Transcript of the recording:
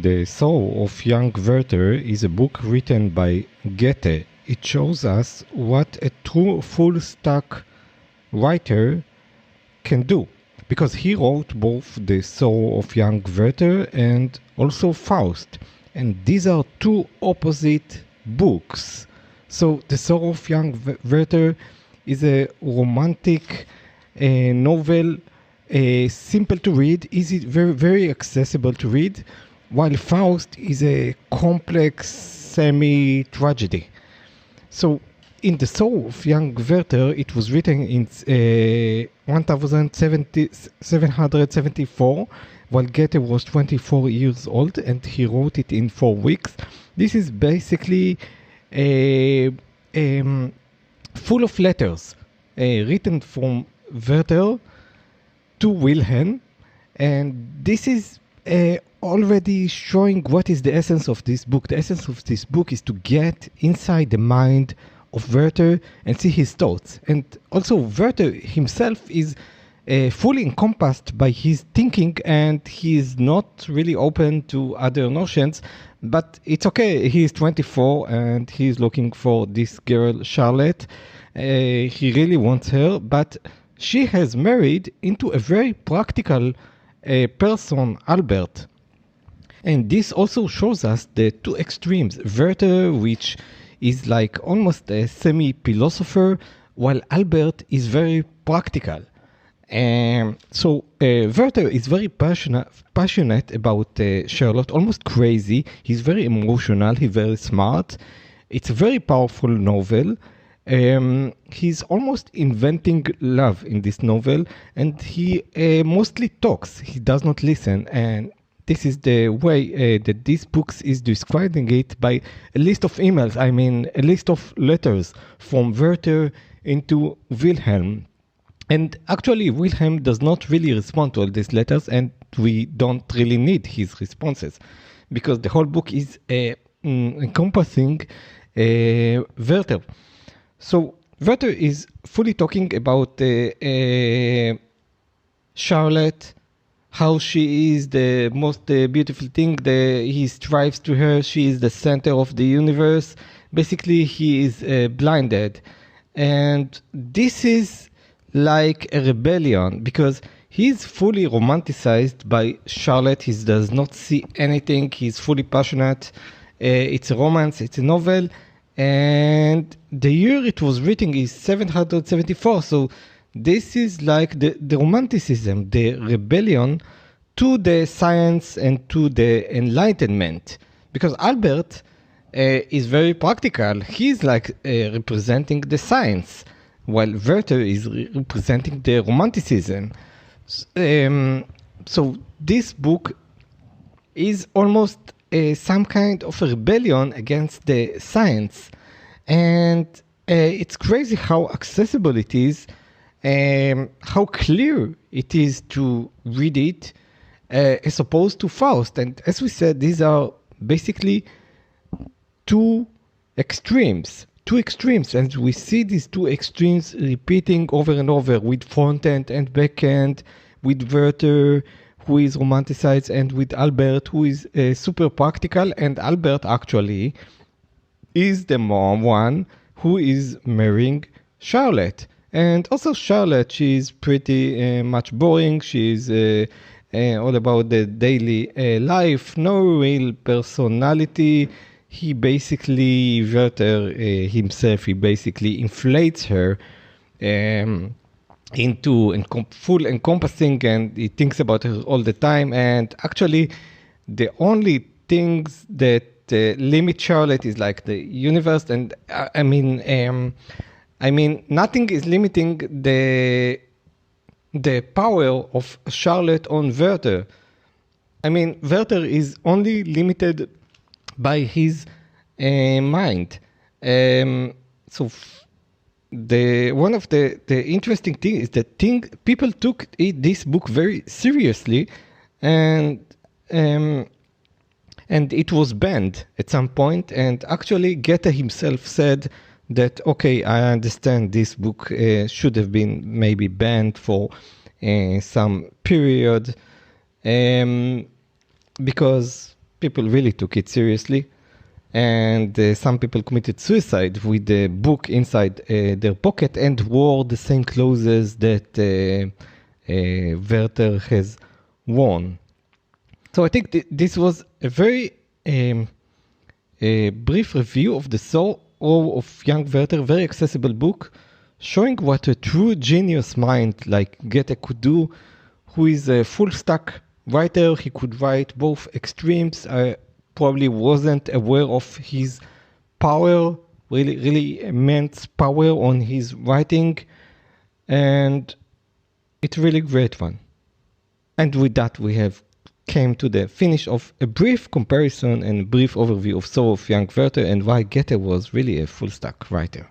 The Sorrows of Young Werther is a book written by Goethe. It shows us what a true full-stack writer can do, because he wrote both The Sorrows of Young Werther and also Faust, and these are two opposite books. So The Sorrows of Young Werther is a romantic novel, simple to read, easy, very, very accessible to read, while Faust is a complex semi-tragedy. So in The Sorrows of Young Werther, it was written in 1774, while Goethe was 24 years old, and he wrote it in 4 weeks. This is basically full of letters written from Werther to Wilhelm, and this is already showing what is the essence of this book. The essence of this book is to get inside the mind of Werther and see his thoughts. And also Werther himself is fully encompassed by his thinking, and he is not really open to other notions, but it's okay. He is 24 and he is looking for this girl Charlotte. He really wants her, but she has married into a very practical person, Albert. And this also shows us the two extremes. Werther, which is like almost a semi-philosopher, while Albert is very practical. So Werther is very passionate about Charlotte, almost crazy. He's very emotional, he's very smart. It's a very powerful novel. He's almost inventing love in this novel, and he mostly talks. He does not listen, and this is the way that this book is describing it by a list of emails. I mean, a list of letters from Werther into Wilhelm. And actually, Wilhelm does not really respond to all these letters, and we don't really need his responses, because the whole book is encompassing Werther. So Werther is fully talking about Charlotte, how she is the most beautiful thing. He strives to her. She is the center of the universe. Basically, he is blinded. And this is like a rebellion, because he's fully romanticized by Charlotte. He does not see anything. He's fully passionate. It's a romance. It's a novel. And the year it was written is 774. So this is like the romanticism, the rebellion to the science and to the enlightenment. Because Albert is very practical. He's like representing the science, while Werther is representing the romanticism. So this book is almost some kind of a rebellion against the science. And it's crazy how accessible it is, how clear it is to read it, as opposed to Faust. And as we said, these are basically two extremes, and we see these two extremes repeating over and over, with front end and back end, with Werther, who is romanticized, and with Albert, who is super practical. And Albert actually is the one who is marrying Charlotte. And also Charlotte, she is pretty much boring. She is all about the daily life, no real personality. He basically, Werther himself, he basically inflates her into full encompassing, and he thinks about her all the time. And actually, the only things that limit Charlotte is like the universe. And I mean, nothing is limiting the power of Charlotte on Werther. I mean, Werther is only limited by his mind. So one of the interesting thing is that people took this book very seriously, and it was banned at some point. And actually, Goethe himself said that, okay, I understand this book should have been maybe banned for some period, because people really took it seriously. And some people committed suicide with the book inside their pocket and wore the same clothes that Werther has worn. So I think this was a very brief review of the Sorrows of Young Werther, very accessible book, showing what a true genius mind like Goethe could do, who is a full stack writer. He could write both extremes. Probably wasn't aware of his power, really immense power on his writing, and it's really great one. And with that, we have came to the finish of a brief comparison and brief overview of Sorrows of Young Werther and why Goethe was really a full stack writer.